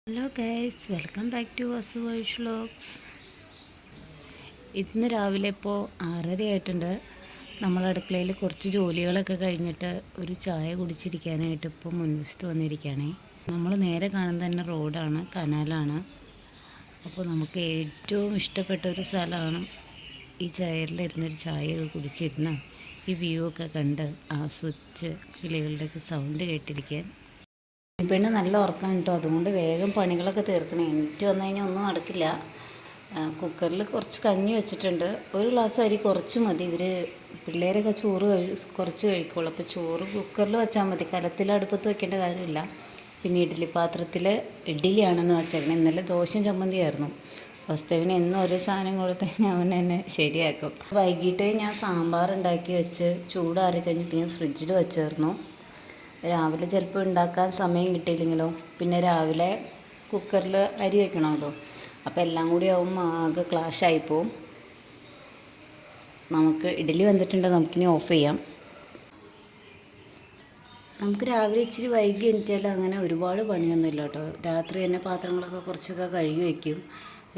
Hello guys, welcome back to Vasu Vaish vlogs. ഇന്ന് രാവിലെ ഇപ്പോൾ 6:30 ആയിട്ടുണ്ട്. നമ്മൾ അടുക്കളയിൽ കുറച്ച് ജോലികളൊക്കെ കഴിഞ്ഞിട്ട് ഒരു ചായ കുടിച്ചിരിക്കാനായിട്ട് ഇപ്പോൾ മുൻവശത്ത് വന്നിരിക്കുകയാണേ. നമ്മൾ നേരെ കാണുന്നത് തന്നെ റോഡാണ്, കനാലാണ്. അപ്പോൾ നമുക്ക് ഏറ്റവും ഇഷ്ടപ്പെട്ട ഒരു സ്ഥലമാണ് ഈ ചായയിലിരുന്നൊരു ചായ കുടിച്ചിരുന്ന ഈ വ്യൂ ഒക്കെ കണ്ട് ആസ്വദിച്ച് കിളികളുടെയൊക്കെ സൗണ്ട് കേട്ടിരിക്കാൻ. പെണ്ണ് നല്ല ഉറക്കം കിട്ടും, അതുകൊണ്ട് വേഗം പണികളൊക്കെ തീർക്കണം. എണീറ്റ് വന്നു കഴിഞ്ഞാൽ ഒന്നും നടക്കില്ല. കുക്കറിൽ കുറച്ച് കഞ്ഞി വെച്ചിട്ടുണ്ട്. ഒരു ഗ്ലാസ് അരി കുറച്ച് മതി. പിള്ളേരൊക്കെ ചോറ് കുറച്ച് കഴിക്കുള്ളൂ. അപ്പോൾ ചോറ് കുക്കറിൽ വെച്ചാൽ മതി, കലത്തിൽ അടുപ്പത്ത് വെക്കേണ്ട കാര്യമില്ല. പിന്നെ ഇഡ്ഡലി പാത്രത്തിൽ ഇഡ്ഡലിയാണെന്ന് വെച്ചേക്കണം. ഇന്നലെ ദോശയും ചമ്മന്തിയായിരുന്നു. വസ്തുവിന് എന്നും ഒരു സാധനം കൊടുത്ത് ഞാൻ അവൻ തന്നെ ശരിയാക്കും. വൈകിട്ട് ഞാൻ സാമ്പാർ ഉണ്ടാക്കി വെച്ച് ചൂടാറി കഴിഞ്ഞപ്പോൾ ഞാൻ ഫ്രിഡ്ജിൽ വെച്ചായിരുന്നു. രാവിലെ ചിലപ്പോൾ ഉണ്ടാക്കാൻ സമയം കിട്ടിയില്ലെങ്കിലോ, പിന്നെ രാവിലെ കുക്കറിൽ അരി വെക്കണമല്ലോ, അപ്പോൾ എല്ലാം കൂടി ആവുമ്പോൾ ആകെ ക്ലാഷായിപ്പോവും. നമുക്ക് ഇഡ്ഡലി വന്നിട്ടുണ്ട്, നമുക്കിനി ഓഫ് ചെയ്യാം. നമുക്ക് രാവിലെ ഇച്ചിരി വൈകി എണീറ്റാൽ അങ്ങനെ ഒരുപാട് പണിയൊന്നുമില്ല കേട്ടോ. രാത്രി തന്നെ പാത്രങ്ങളൊക്കെ കുറച്ചൊക്കെ കഴുകി വയ്ക്കും.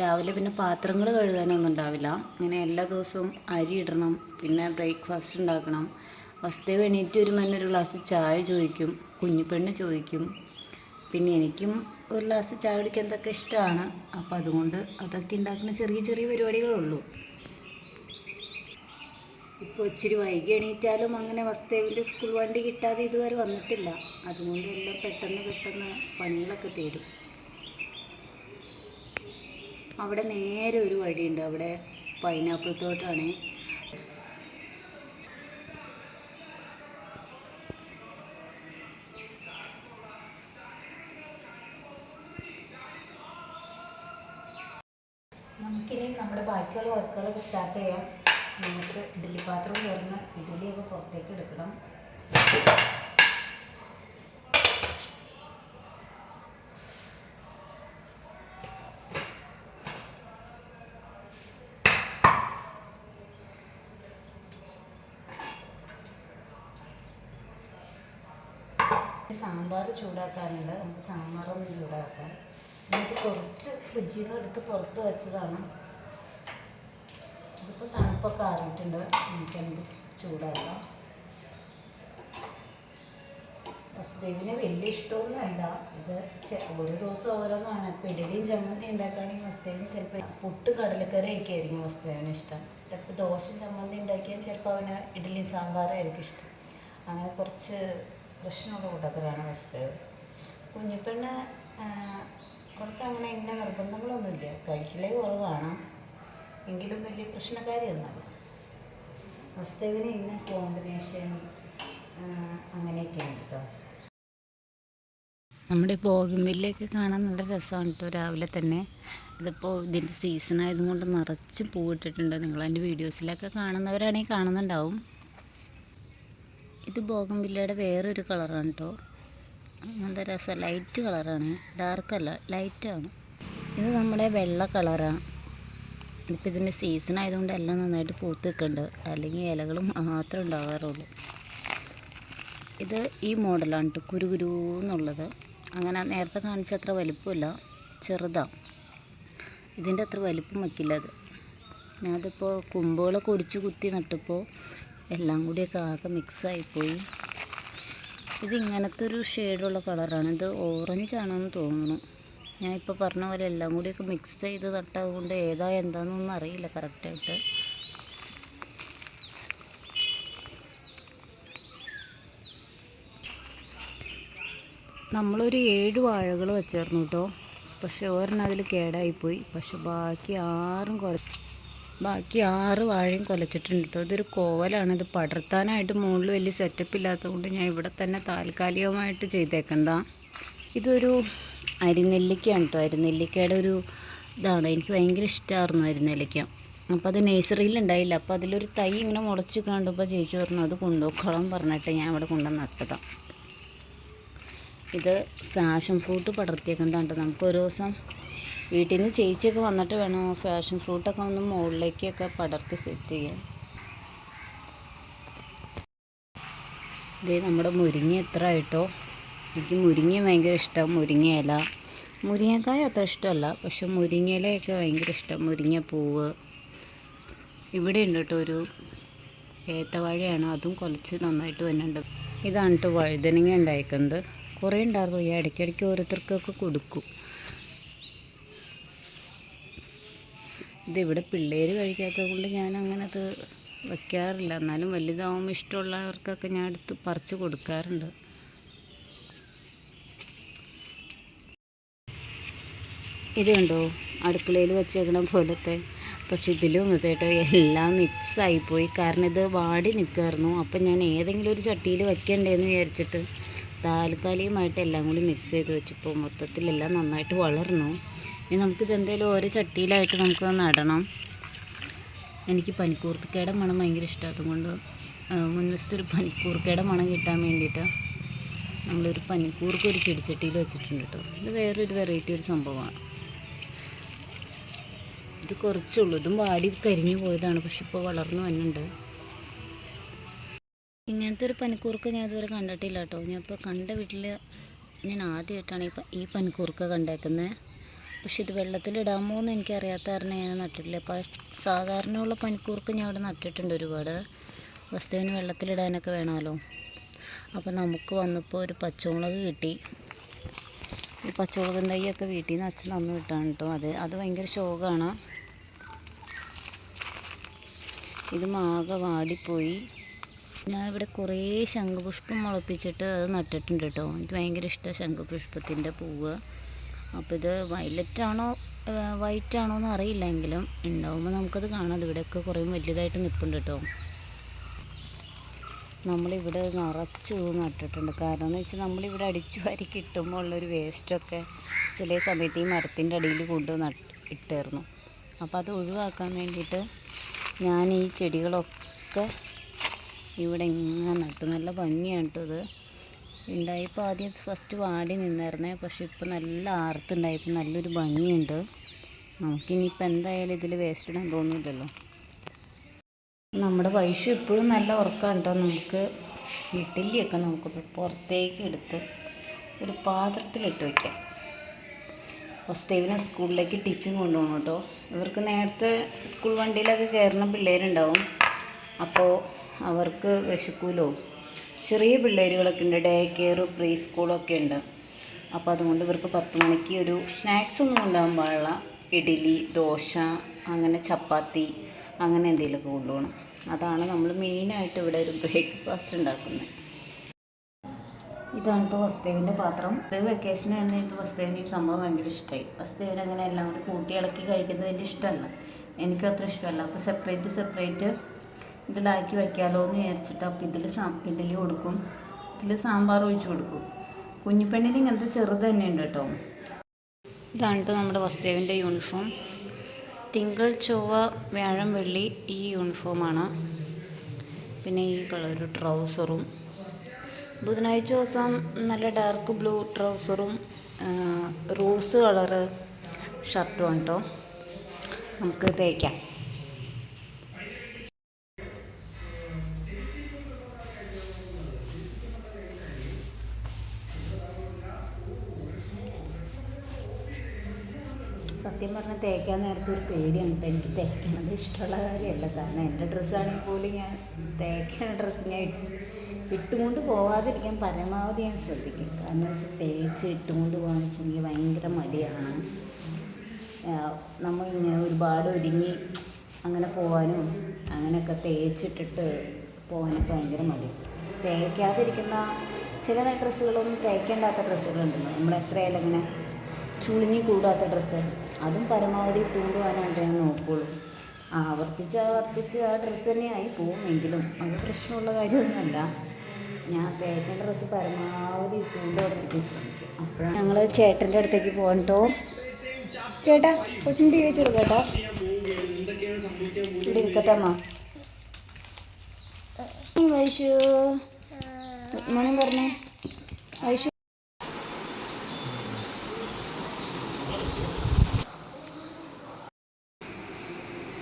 രാവിലെ പിന്നെ പാത്രങ്ങൾ കഴുകാനൊന്നും ഉണ്ടാവില്ല. ഇങ്ങനെ എല്ലാ ദിവസവും അരി ഇടണം, പിന്നെ ബ്രേക്ക്ഫാസ്റ്റ് ഉണ്ടാക്കണം. വസ്തുവ് എണീറ്റ് ഒരു ഒരു ഗ്ലാസ് ചായ ചോദിക്കും, കുഞ്ഞിപ്പെണ്ണ് ചോദിക്കും. പിന്നെ എനിക്കും ഒരു ഗ്ലാസ് ചായ കുടിക്കാൻ എന്തൊക്കെ ഇഷ്ടമാണ്. അപ്പോൾ അതുകൊണ്ട് അതൊക്കെ ഉണ്ടാക്കുന്ന ചെറിയ ചെറിയ പരിപാടികളുള്ളൂ. ഇപ്പോൾ ഇച്ചിരി വൈകി എണീറ്റാലും അങ്ങനെ വസ്തുവിൻ്റെ സ്കൂൾ വണ്ടി കിട്ടാതെ ഇതുവരെ വന്നിട്ടില്ല. അതുകൊണ്ട് എല്ലാം പെട്ടെന്ന് പണികളൊക്കെ തീരും. അവിടെ നേരെ ഒരു വഴിയുണ്ട്, അവിടെ പൈനാപ്പിൾ തോട്ടമാണ്. നമുക്കിനി നമ്മുടെ ബാക്കിയുള്ള വർക്കുകളൊക്കെ സ്റ്റാർട്ട് ചെയ്യാം. നമുക്ക് ഇഡ്ഡലി പാത്രം തുറന്ന് ഇഡ്ഡലിയൊക്കെ പുറത്തേക്ക് എടുക്കണം. സാമ്പാർ ചൂടാക്കാനുണ്ട്, നമുക്ക് സാമ്പാറൊന്ന് ചൂടാക്കാം. എന്നിട്ട് കുറച്ച് ഫ്രിഡ്ജിൽ നിന്ന് എടുത്ത് പുറത്ത് വെച്ചതാണ്. ഇതിപ്പോൾ തണുപ്പൊക്കെ ആറിയിട്ടുണ്ട്, നമുക്കെന്ത് ചൂടാക്കാം. വസുദേവിന് വലിയ ഇഷ്ടമൊന്നുമല്ല ഇത്. ഒരു ദിവസം ഓരോന്നാണ്. ഇപ്പോൾ ഇഡലിയും ചമ്മന്തി ഉണ്ടാക്കുകയാണെങ്കിൽ വസുദേവിന് ചിലപ്പോൾ പുട്ട് കടലക്കറി ഒക്കെ ആയിരിക്കും വസുദേവിന് ഇഷ്ടം. ചിലപ്പോൾ ദോശയും ചമ്മന്തി ഉണ്ടാക്കിയാൽ ചിലപ്പോൾ അവന് ഇഡലിയും സാമ്പാറായിരിക്കും ഇഷ്ടം. അങ്ങനെ കുറച്ച് പ്രശ്നമുള്ള കൂട്ടത്തിലാണ് വസുദേവ്. കുഞ്ഞിപ്പെണ്ണ് അവർക്ക് അങ്ങനെ ഇന്ന നിർബന്ധങ്ങളൊന്നുമില്ല, കഴിക്കലേ കുറവാണ്, എങ്കിലും വലിയ പ്രശ്നക്കാരിയൊന്നുമല്ല. വസ്തുവിന് ഇന്ന കോമ്പിനേഷൻ അങ്ങനെയൊക്കെയാണ് കേട്ടോ. നമ്മുടെ ബോഗൺവില്ലയൊക്കെ കാണാൻ നല്ല രസമാണ് കേട്ടോ. രാവിലെ തന്നെ ഇതിപ്പോൾ ഇതിൻ്റെ സീസൺ ആയതുകൊണ്ട് നിറച്ച് പൂവിട്ടിട്ടുണ്ട്. നിങ്ങളതിൻ്റെ വീഡിയോസിലൊക്കെ കാണുന്നവരാണെങ്കിൽ കാണുന്നുണ്ടാവും. ഇത് ബോഗൺവില്ലയുടെ വേറൊരു കളറാണ് കേട്ടോ. നല്ല രസം, ലൈറ്റ് കളറാണ്, ഡാർക്കല്ല, ലൈറ്റാണ്. ഇത് നമ്മുടെ വെള്ള കളറാണ്. ഇപ്പോൾ ഇതിൻ്റെ സീസൺ ആയതുകൊണ്ട് എല്ലാം നന്നായിട്ട് പൂത്ത് നിൽക്കുന്നുണ്ട്, അല്ലെങ്കിൽ ഇലകൾ മാത്രമേ ഉണ്ടാകാറുള്ളൂ. ഇത് ഈ മോഡലാണ് കേട്ടോ, കുരുകുരുന്നുള്ളത്. അങ്ങനെ നേരത്തെ കാണിച്ച അത്ര വലിപ്പമില്ല, ചെറുതാണ്. ഇതിൻ്റെ അത്ര വലിപ്പം വയ്ക്കില്ല അത്. ഞാനതിപ്പോൾ കുമ്പുകളൊക്കെ ഒടിച്ച് കുത്തി നട്ടപ്പോൾ എല്ലാം കൂടിയൊക്കെ ആകെ മിക്സായിപ്പോയി. ഇതിങ്ങനത്തെ ഒരു ഷെയ്ഡുള്ള കളറാണ്. ഇത് ഓറഞ്ചാണെന്ന് തോന്നുന്നു. ഞാൻ ഇപ്പോൾ പറഞ്ഞ പോലെ എല്ലാം കൂടിയൊക്കെ മിക്സ് ചെയ്ത് നട്ടതുകൊണ്ട് ഏതാ എന്താണെന്നൊന്നും അറിയില്ല കറക്റ്റായിട്ട്. നമ്മളൊരു 7 വാഴകൾ വെച്ചായിരുന്നു കേട്ടോ. പക്ഷെ ഒരെണ്ണം അതിൽ കേടായിപ്പോയി. പക്ഷെ ബാക്കി 6 വാഴയും കൊലച്ചിട്ടുണ്ട് കേട്ടോ. ഇതൊരു കോവലാണ്. ഇത് പടർത്താനായിട്ട് മുകളിൽ വലിയ സെറ്റപ്പ് ഇല്ലാത്തതുകൊണ്ട് ഞാൻ ഇവിടെ തന്നെ താൽക്കാലികമായിട്ട് ചെയ്തേക്കുന്നതാണ്. ഇതൊരു അരിനെല്ലിക്കയാണ് കേട്ടോ. അരിനെല്ലിക്കയുടെ ഒരു ഇതാണ്. എനിക്ക് ഭയങ്കര ഇഷ്ടമായിരുന്നു അരിനെല്ലിക്ക. അപ്പോൾ അത് നേഴ്സറിയിലുണ്ടായില്ല. അപ്പോൾ അതിലൊരു തൈ ഇങ്ങനെ മുളച്ച് കണ്ടപ്പോൾ ചേച്ചി പറഞ്ഞു അത് കൊണ്ടുപോയിക്കോളാം പറഞ്ഞിട്ട് ഞാൻ ഇവിടെ കൊണ്ടുവന്ന് നട്ടതാണ്. ഇത് ഫാഷൻ ഫ്രൂട്ട് പടർത്തിയേക്കുന്നതാണ് കേട്ടോ. നമുക്ക് ഒരു ദിവസം വീട്ടിൽ നിന്ന് ചേച്ചിയൊക്കെ വന്നിട്ട് വേണം ഫാഷൻ ഫ്രൂട്ടൊക്കെ ഒന്ന് മുകളിലേക്കൊക്കെ പടർത്തി സെറ്റ് ചെയ്യാൻ. ഇതേ നമ്മുടെ മുരിങ്ങ എത്ര ആയിട്ടോ. എനിക്ക് മുരിങ്ങ ഭയങ്കര ഇഷ്ടം, മുരിങ്ങ ഇല. മുരിങ്ങക്കായ അത്ര ഇഷ്ടമല്ല, പക്ഷെ മുരിങ്ങയിലയൊക്കെ ഭയങ്കര ഇഷ്ടം. മുരിങ്ങപ്പൂവ് ഇവിടെ ഉണ്ട് കേട്ടോ, ഒരു ഏത്തവാഴയാണ്, അതും കുറച്ച് നന്നായിട്ട് വരുന്നുണ്ട്. ഇതാണ് കേട്ടോ വഴുതനങ്ങ ഉണ്ടായിരിക്കുന്നത്. കുറേ ഉണ്ടായിരുന്നു, ഈ ഇടയ്ക്കിടയ്ക്ക് ഓരോരുത്തർക്കൊക്കെ കൊടുക്കും. ഇതിവിടെ പിള്ളേർ കഴിക്കാത്തത് കൊണ്ട് ഞാൻ അങ്ങനെ അത് വയ്ക്കാറില്ല. എന്നാലും വലുതാവുമ്പോൾ ഇഷ്ടമുള്ളവർക്കൊക്കെ ഞാൻ എടുത്ത് പറിച്ച് കൊടുക്കാറുണ്ട്. ഇത് കണ്ടോ, അടുക്കളയിൽ വെച്ചേക്കണ പോലത്തെ, പക്ഷെ ഇതിലും ഇതേട്ടോ എല്ലാം മിക്സായിപ്പോയി. കാരണം ഇത് വാടി നിൽക്കുമായിരുന്നു. അപ്പം ഞാൻ ഏതെങ്കിലും ഒരു ചട്ടിയിൽ വയ്ക്കണ്ടേന്ന് വിചാരിച്ചിട്ട് താൽക്കാലികമായിട്ട് എല്ലാം കൂടി മിക്സ് ചെയ്ത് വെച്ചപ്പോൾ മൊത്തത്തിലെല്ലാം നന്നായിട്ട് വളർന്നു. ഇനി നമുക്കിത് എന്തായാലും ഓരോ ചട്ടിയിലായിട്ട് നമുക്ക് നടണം. എനിക്ക് പനിക്കൂർക്കയുടെ മണം ഭയങ്കര ഇഷ്ടമാണ്. അതുകൊണ്ട് മുൻവശത്തൊരു പനിക്കൂർക്കയുടെ മണം കിട്ടാൻ വേണ്ടിയിട്ട് നമ്മളൊരു പനിക്കൂർക്ക ഒരു ചെടിച്ചട്ടിയിൽ വെച്ചിട്ടുണ്ട് കേട്ടോ. ഇത് വേറൊരു വെറൈറ്റി ഒരു സംഭവമാണ്. ഇത് കുറച്ചുള്ളൂ, ഇതും വാടി കരിഞ്ഞു പോയതാണ്, പക്ഷെ ഇപ്പോൾ വളർന്നു വന്നിട്ടുണ്ട്. ഇങ്ങനത്തെ ഒരു പനിക്കൂർക്ക ഞാൻ ഇതുവരെ കണ്ടിട്ടില്ല കേട്ടോ. ഞാൻ ഇപ്പോൾ കണ്ട വീട്ടിൽ ഞാൻ ആദ്യമായിട്ടാണ് ഈ പനിക്കൂർക്ക കണ്ടേക്കുന്നത്. പക്ഷെ ഇത് വെള്ളത്തിലിടാമോ എന്ന് എനിക്കറിയാത്ത കാരണം ഞാൻ നട്ടിട്ടില്ല. സാധാരണയുള്ള പനിക്കൂർക്ക ഞാൻ അവിടെ നട്ടിട്ടുണ്ട് ഒരുപാട്. വസ്തുവിന് വെള്ളത്തിലിടാനൊക്കെ വേണമല്ലോ. അപ്പോൾ നമുക്ക് വന്നപ്പോൾ ഒരു പച്ചമുളക് കിട്ടി. ഈ പച്ചമുളക് തൈയൊക്കെ വീട്ടിൽ നിന്ന് അച്ഛൻ തന്നു വിട്ടാണ് കേട്ടോ. അത് ഭയങ്കര ശോകമാണ്. ഇത് ആകെ വാടിപ്പോയി. ഞാൻ ഇവിടെ കുറേ ശംഖുപുഷ്പം മുളപ്പിച്ചിട്ട് അത് നട്ടിട്ടുണ്ട് കേട്ടോ. എനിക്ക് ഭയങ്കര ഇഷ്ടമാണ് ശംഖുപുഷ്പത്തിൻ്റെ പൂവ്. അപ്പോൾ ഇത് വയലറ്റാണോ വൈറ്റാണോ എന്ന് അറിയില്ല, എങ്കിലും ഉണ്ടാവുമ്പോൾ നമുക്കത് കാണാം. ഇവിടെയൊക്കെ കുറേ വലുതായിട്ട് നിൽപ്പുണ്ട് കേട്ടോ. നമ്മളിവിടെ നിറച്ച് നട്ടിട്ടുണ്ട്. കാരണം എന്ന് വെച്ചാൽ നമ്മളിവിടെ അടിച്ചു വാരി കിട്ടുമ്പോൾ ഉള്ളൊരു വേസ്റ്റൊക്കെ ചില സമയത്ത് ഈ മരത്തിൻ്റെ അടിയിൽ കൊണ്ട് ഇട്ടായിരുന്നു. അപ്പോൾ അത് ഒഴിവാക്കാൻ വേണ്ടിയിട്ട് ഞാൻ ഈ ചെടികളൊക്കെ ഇവിടെ ഇങ്ങനെ നട്ടു. നല്ല ഭംഗിയാണ് കേട്ടോ. ഇത് ഉണ്ടായപ്പോൾ ആദ്യം ഫസ്റ്റ് വാടി നിന്നായിരുന്നേ, പക്ഷെ ഇപ്പോൾ നല്ല ആർത്തുണ്ടായപ്പോൾ നല്ലൊരു ഭംഗിയുണ്ട്. നമുക്കിനിയിപ്പോൾ എന്തായാലും ഇതിൽ വേസ്റ്റ് ഇടാൻ തോന്നില്ലല്ലോ. നമ്മുടെ വൈഷു ഇപ്പോഴും നല്ല ഉറക്കമാണ് കേട്ടോ. നമുക്ക് ഇഡ്ഡലിയൊക്കെ നമുക്കത് പുറത്തേക്ക് എടുത്ത് ഒരു പാത്രത്തിലിട്ട് വയ്ക്കാം. ഫസ്റ്റ് സ്കൂളിലേക്ക് ടിഫിൻ കൊണ്ടുപോകണം കേട്ടോ. ഇവർക്ക് നേരത്തെ സ്കൂൾ വണ്ടിയിലൊക്കെ കയറുന്ന പിള്ളേരുണ്ടാവും. അപ്പോൾ അവർക്ക് വിശക്കൂലോ. ചെറിയ പിള്ളേരുകളൊക്കെ ഉണ്ട്, ഡേ കെയർ പ്രീ സ്കൂളൊക്കെ ഉണ്ട്. അപ്പോൾ അതുകൊണ്ട് ഇവർക്ക് 10 മണിക്ക് ഒരു സ്നാക്സ് ഒന്നും കൊണ്ടുപോകാൻ പാടില്ല. ഇഡ്ഡലി, ദോശ, അങ്ങനെ ചപ്പാത്തി, അങ്ങനെ എന്തെങ്കിലുമൊക്കെ കൊണ്ടുപോകണം. അതാണ് നമ്മൾ മെയിനായിട്ട് ഇവിടെ ഒരു ബ്രേക്ക്ഫാസ്റ്റ് ഉണ്ടാക്കുന്നത്. ഇതാണ് ഇപ്പോൾ വസ്തുവിൻ്റെ പാത്രം. ഇത് വെക്കേഷന് തന്നെ ഇപ്പോൾ വസ്തുവിന് ഈ സംഭവം ഭയങ്കര ഇഷ്ടമായി. വസ്തുവിന് അങ്ങനെ എല്ലാം കൂടി കൂട്ടി ഇളക്കി കഴിക്കുന്നത് വലിയ ഇഷ്ടമല്ല, എനിക്കത്ര ഇഷ്ടമല്ല. അപ്പോൾ സെപ്പറേറ്റ് ഇതിലാക്കി വയ്ക്കാമല്ലോ എന്ന് വിചാരിച്ചിട്ട് അപ്പോൾ ഇതിൽ ഇഡ്ഡലി കൊടുക്കും, ഇതിൽ സാമ്പാർ ഒഴിച്ച് കൊടുക്കും. കുഞ്ഞിപ്പെണ്ണിന് ഇങ്ങനത്തെ ചെറുത് തന്നെ ഉണ്ട് കേട്ടോ. ഇതാണ് കേട്ടോ നമ്മുടെ വസ്തുവിൻ്റെ യൂണിഫോം. തിങ്കൾ, ചൊവ്വ, വ്യാഴം, വെള്ളി ഈ യൂണിഫോമാണ്. പിന്നെ ഈ കളർ ട്രൗസറും. ബുധനാഴ്ച ദിവസം നല്ല ഡാർക്ക് ബ്ലൂ ട്രൗസറും റോസ് കളറ് ഷർട്ടും കേട്ടോ. നമുക്ക് തേക്കാം. സത്യം പറഞ്ഞാൽ തേക്കാൻ നേരത്തെ ഒരു പേടിയാണ് കേട്ടോ. എനിക്ക് തേക്കണത് ഇഷ്ടമുള്ള കാര്യമല്ല. കാരണം എൻ്റെ ഡ്രസ്സാണെങ്കിൽ പോലും ഞാൻ തേക്കണ ഡ്രസ്സ് ഞാൻ ഇട്ടുകൊണ്ട് പോവാതിരിക്കാൻ പരമാവധി ഞാൻ ശ്രദ്ധിക്കും. കാരണം വെച്ചാൽ തേച്ച് ഇട്ടുകൊണ്ട് പോകാന്ന് വെച്ചാൽ എനിക്ക് ഭയങ്കര മടിയാണ്. നമ്മളിങ്ങനെ ഒരുപാട് ഒരുങ്ങി അങ്ങനെ പോകാനും അങ്ങനെയൊക്കെ തേച്ചിട്ടിട്ട് പോകാനൊക്കെ ഭയങ്കര മടി. തേക്കാതിരിക്കുന്ന ചില ഡ്രസ്സുകളൊന്നും തേക്കേണ്ടാത്ത ഡ്രസ്സുകളുണ്ടല്ലോ, നമ്മൾ എത്രയായാലും ഇങ്ങനെ ചുളിഞ്ഞി കൂടാത്ത ഡ്രസ്സ്, അതും പരമാവധി ഇട്ടുകൊണ്ട് പോകാനായിട്ട് ഞാൻ നോക്കുകയുള്ളൂ. ആവർത്തിച്ച് ആ ഡ്രസ്സ് തന്നെ ആയി പോവും. എങ്കിലും അത് പ്രശ്നമുള്ള കാര്യമൊന്നുമല്ല. ഞാൻ തേക്കേണ്ട ഡ്രസ്സ് പരമാവധി ഇട്ടുകൊണ്ട് വന്നിരിക്കാൻ ശ്രമിക്കും. അപ്പോഴാണ് ഞങ്ങൾ ചേട്ടൻ്റെ അടുത്തേക്ക് പോകാൻ കേട്ടോ. ചേട്ടാ കൊച്ചിന് ടി വി വെച്ച് കൊടുക്കാം കേട്ടോ. ഇവിടെ ഇരിക്കട്ടെ അമ്മ. വൈഷു ഗുഡ് മോർണിംഗ് പറഞ്ഞേ. വൈഷു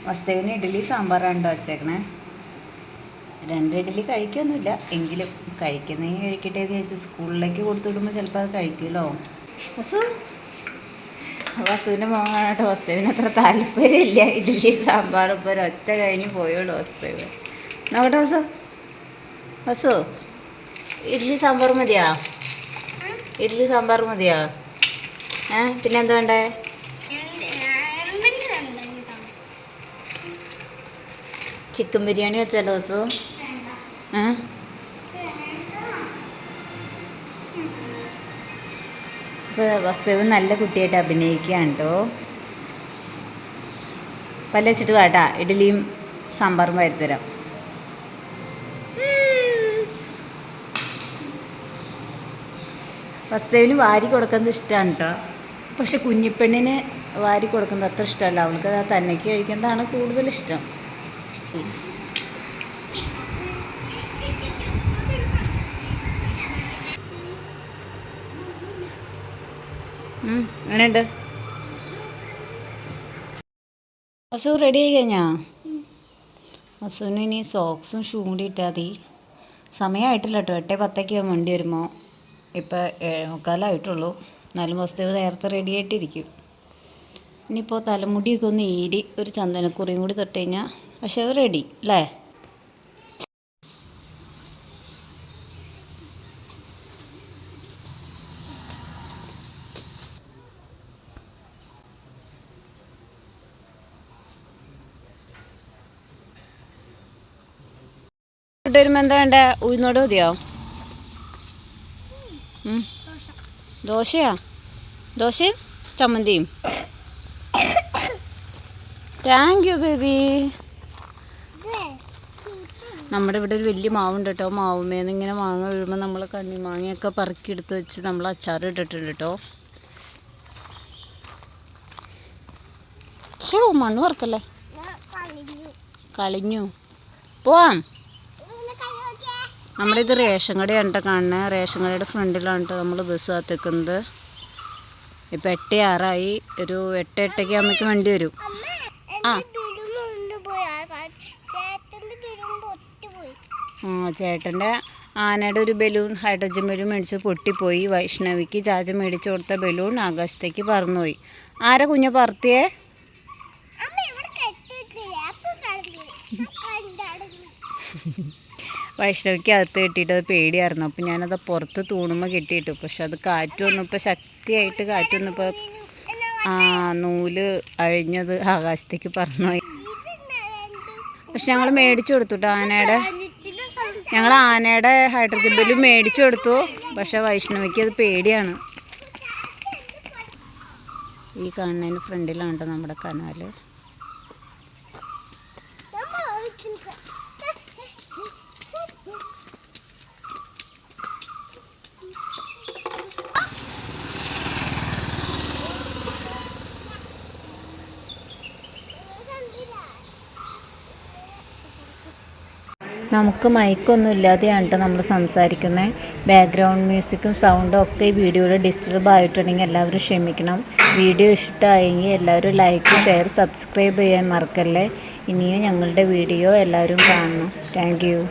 വസ്തുവിന് ഇഡ്ഡലി സാമ്പാറാണ് വച്ചേക്കണേ. 2 ഇഡ്ഡലി കഴിക്കൊന്നുമില്ല, എങ്കിലും കഴിക്കുന്നതിന് കഴിക്കട്ടെ എന്ന് ചോദിച്ചാൽ സ്കൂളിലേക്ക് കൊടുത്തു വിടുമ്പോൾ ചിലപ്പോൾ അത് കഴിക്കുമല്ലോ. അസു വസുവിൻ്റെ മോൻ കാണട്ടെ വസ്തുവിന് അത്ര താല്പര്യമില്ല. ഇഡ്ഡലി സാമ്പാർ ഇപ്പോൾ ഒരൊച്ച കഴിഞ്ഞ് പോയുള്ളൂ വസ്തുവ്. നോക്കട്ടെ വസു, വസു ഇഡ്ഡലി സാമ്പാർ മതിയാ? ഇഡ്ഡലി സാമ്പാർ മതിയാ? പിന്നെ എന്താ വേണ്ടേ? ചിക്കൻ ബിരിയാണി വെച്ചാലോ വസു? ഇപ്പോൾ വസ്തുവ് നല്ല കുട്ടിയായിട്ട് അഭിനയിക്കുകയാണ് കേട്ടോ. പല്ല വെച്ചിട്ട് കാട്ടാ ഇഡ്ഡലിയും സാമ്പാറും വരുത്തരാം. വസ്തുവിന് വാരി കൊടുക്കുന്നത് ഇഷ്ടമാണ് കേട്ടോ. പക്ഷെ കുഞ്ഞിപ്പെണ്ണിന് വാരി കൊടുക്കുന്നത് അത്ര ഇഷ്ടമല്ല. അവൾക്ക് തന്നേക്ക് കഴിക്കുന്നതാണ് കൂടുതലിഷ്ടം. അങ്ങനെയുണ്ട്. വസു റെഡി ആയി കഴിഞ്ഞാ? വസുവിന് ഇനി സോക്സും ഷൂ കൂടി ഇട്ടാൽ മതി. സമയമായിട്ടില്ല കേട്ടോ. 8:10 വണ്ടി വരുമ്പോൾ. ഇപ്പം 7:45 എന്നാലും വസ്തു നേരത്തെ റെഡി ആയിട്ടിരിക്കും. ഇനിയിപ്പോൾ തലമുടിയൊക്കെ ഒന്ന് ഈരി ഒരു ചന്ദനക്കുറിയും കൂടി തൊട്ട് കഴിഞ്ഞാൽ പക്ഷെ അത് റെഡി അല്ലേ? വരുമ്പോൾ എന്താ വേണ്ടേ? ഉഴുന്നോട് മതിയോ? ദോശയാ? ദോശയും ചമ്മന്തിയും? Thank you baby. നമ്മുടെ ഇവിടെ ഒരു വലിയ മാവുണ്ട് കേട്ടോ. മാവുമേന്ന് ഇങ്ങനെ മാങ്ങ വീഴുമ്പോൾ നമ്മൾ കണ്ണിമാങ്ങയൊക്കെ പറക്കിയെടുത്ത് വെച്ച് നമ്മൾ അച്ചാർ ഇട്ടിട്ടുണ്ട് കേട്ടോ. ഷോ മണ്ണ് വറക്കല്ലേ? കളിഞ്ഞു. പോവാം. നമ്മുടെ ഇത് റേഷൻ കടയാണ് കേട്ടോ കാണുന്നത്. റേഷൻ കടയുടെ ഫ്രണ്ടിലാണ് കേട്ടോ നമ്മൾ ബസ് കാത്തിക്കുന്നത്. ഇപ്പം 8:06. ഒരു 8:08 ആകുമ്പോഴേക്കും വണ്ടി വരും. ചേട്ടൻ്റെ ആനയുടെ ഒരു ബലൂൺ, ഹൈഡ്രജൻ ബലൂൺ മേടിച്ച് പൊട്ടിപ്പോയി. വൈഷ്ണവിക്ക് ചാച്ച മേടിച്ചു കൊടുത്ത ബലൂൺ ആകാശത്തേക്ക് പറന്നുപോയി. ആരാ കുഞ്ഞ് പറത്തിയേ? വൈഷ്ണവിക്ക് അകത്ത് കെട്ടിയിട്ട് അത് പേടിയായിരുന്നു. അപ്പം ഞാനത് പുറത്ത് തൂണുമ്പോൾ കെട്ടിയിട്ടു. പക്ഷെ അത് കാറ്റ് വന്നപ്പോൾ ശക്തിയായിട്ട് കാറ്റ് വന്നപ്പോൾ നൂല് അഴിഞ്ഞത് ആകാശത്തേക്ക് പറന്നുപോയി. പക്ഷെ ഞങ്ങൾ മേടിച്ചു കൊടുത്തു കേട്ടോ ആനയുടെ. ഞങ്ങൾ ആനയുടെ ഹൈഡ്രജൻ ബലൂൺ മേടിച്ചു കൊടുത്തു. പക്ഷെ വൈഷ്ണവിക്ക് അത് പേടിയാണ്. ഈ കാണുന്നതിന് ഫ്രണ്ടിലാണ് കേട്ടോ നമ്മുടെ കനാല്. നമുക്ക് മൈക്കൊന്നും ഇല്ലാതെയാണ് കേട്ടോ നമ്മൾ സംസാരിക്കുന്നത്. ബാക്ക്ഗ്രൗണ്ട് മ്യൂസിക്കും സൗണ്ടും ഒക്കെ ഈ വീഡിയോയിൽ ഡിസ്റ്റർബ് ആയിട്ടുണ്ടെങ്കിൽ എല്ലാവരും ക്ഷമിക്കണം. വീഡിയോ ഇഷ്ടമായെങ്കിൽ എല്ലാവരും ലൈക്ക്, ഷെയർ, സബ്സ്ക്രൈബ് ചെയ്യാൻ മറക്കല്ലേ. ഇനിയും ഞങ്ങളുടെ വീഡിയോ എല്ലാവരും കാണണം. Thank you.